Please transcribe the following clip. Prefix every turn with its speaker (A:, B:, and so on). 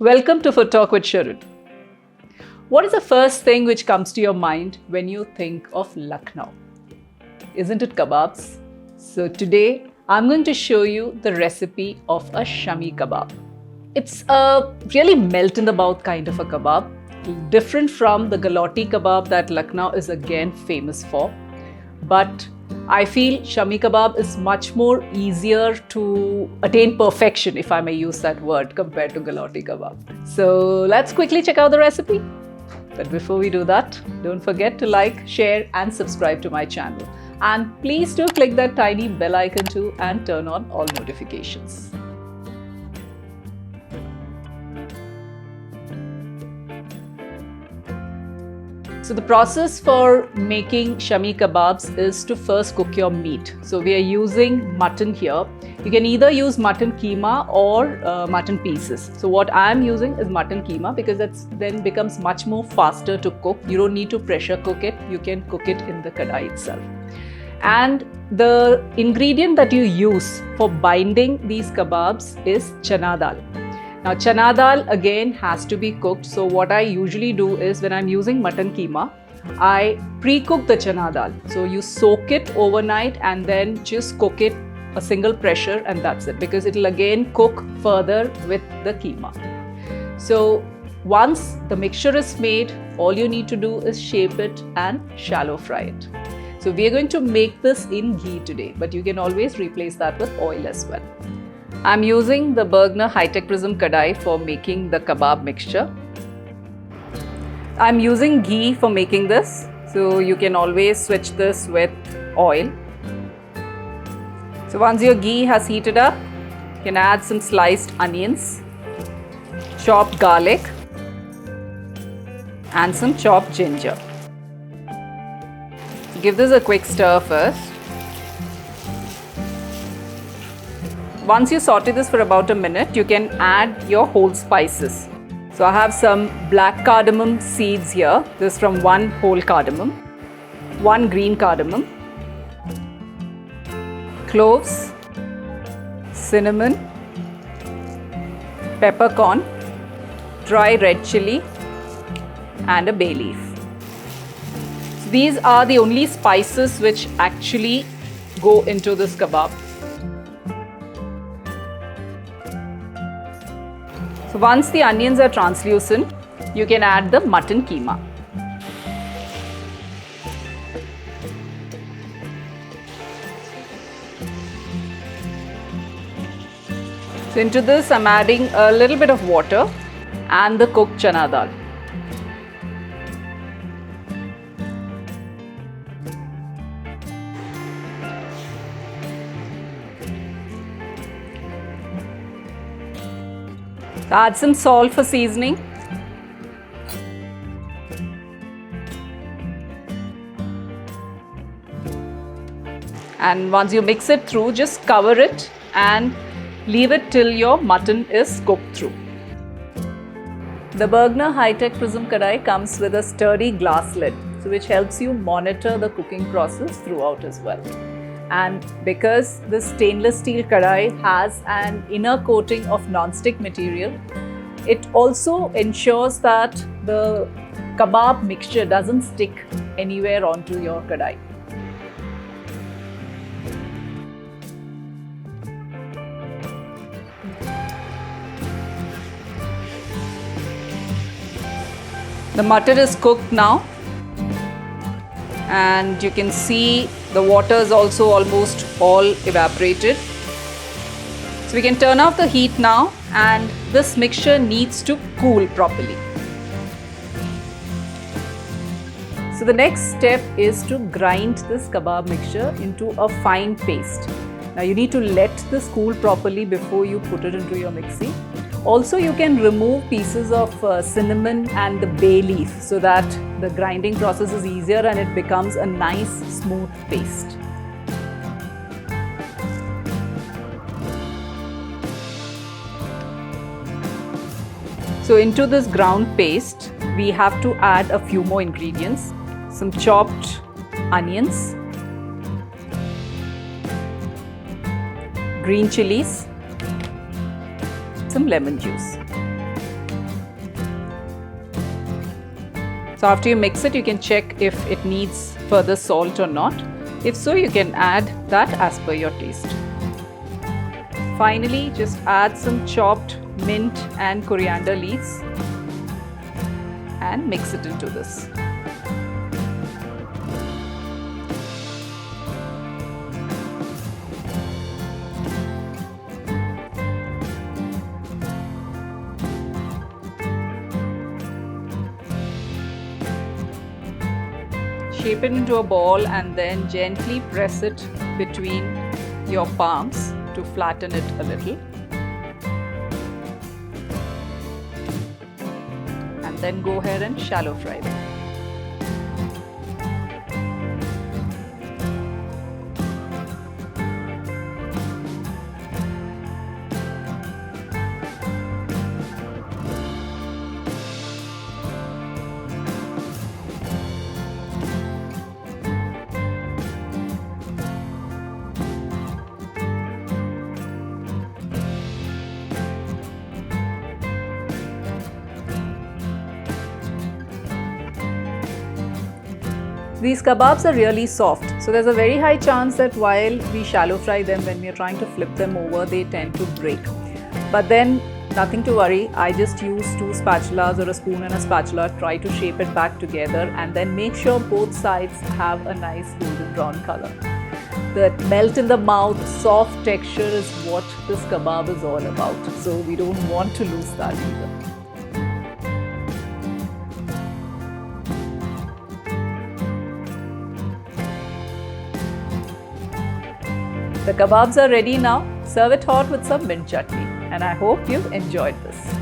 A: Welcome to Food Talk with Sharud. What is the first thing which comes to your mind when you think of Lucknow? Isn't it kebabs? So today I'm going to show you the recipe of a shami kebab. It's a really melt in the mouth kind of a kebab, different from the galati kebab that Lucknow is again famous for. But I feel shami kebab is much more easier to attain perfection, if I may use that word, compared to galati kebab. So let's quickly check out the recipe. But before we do that, don't forget to like, share and subscribe to my channel. And please do click that tiny bell icon too and turn on all notifications. So the process for making shami kebabs is to first cook your meat. So we are using mutton here. You can either use mutton keema or mutton pieces. So what I am using is mutton keema because it then becomes much more faster to cook. You don't need to pressure cook it. You can cook it in the kadai itself. And the ingredient that you use for binding these kebabs is chana dal. Now chana dal again has to be cooked. So what I usually do is when I'm using mutton keema, I pre-cook the chana dal. So you soak it overnight and then just cook it a single pressure and that's it, because it will again cook further with the keema. So once the mixture is made, all you need to do is shape it and shallow fry it. So we are going to make this in ghee today, but you can always replace that with oil as well. I'm using the Bergner High-Tech Prism Kadai for making the kebab mixture. I'm using ghee for making this, so you can always switch this with oil. So once your ghee has heated up, you can add some sliced onions, chopped garlic and some chopped ginger. Give this a quick stir first. Once you saute this for about a minute, you can add your whole spices. So I have some black cardamom seeds here. This is from one whole cardamom, one green cardamom, cloves, cinnamon, peppercorn, dry red chili and a bay leaf. So these are the only spices which actually go into this kebab. So once the onions are translucent, you can add the mutton keema. So into this I'm adding a little bit of water and the cooked chana dal. Add some salt for seasoning. And once you mix it through, just cover it and leave it till your mutton is cooked through. The Bergner High-Tech Prism Kadai comes with a sturdy glass lid, so which helps you monitor the cooking process throughout as well. And because this stainless steel kadai has an inner coating of non-stick material, it also ensures that the kebab mixture doesn't stick anywhere onto your kadai. The mutton is cooked now. And you can see the water is also almost all evaporated. So we can turn off the heat now, and this mixture needs to cool properly. So the next step is to grind this kebab mixture into a fine paste. Now you need to let this cool properly before you put it into your mixie. Also, you can remove pieces of cinnamon and the bay leaf so that the grinding process is easier and it becomes a nice smooth paste. So into this ground paste, we have to add a few more ingredients. Some chopped onions, green chilies, some lemon juice. So after you mix it, you can check if it needs further salt or not. If so, you can add that as per your taste. Finally, just add some chopped mint and coriander leaves and mix it into this. Shape it into a ball and then gently press it between your palms to flatten it a little. And then go ahead and shallow fry them. These kebabs are really soft, so there's a very high chance that while we shallow fry them, when we are trying to flip them over, they tend to break. But then nothing to worry, I just use 2 spatulas or a spoon and a spatula, try to shape it back together and then make sure both sides have a nice golden brown color. The melt in the mouth, soft texture is what this kebab is all about, so we don't want to lose that either. The kebabs are ready now. Serve it hot with some mint chutney. And I hope you've enjoyed this.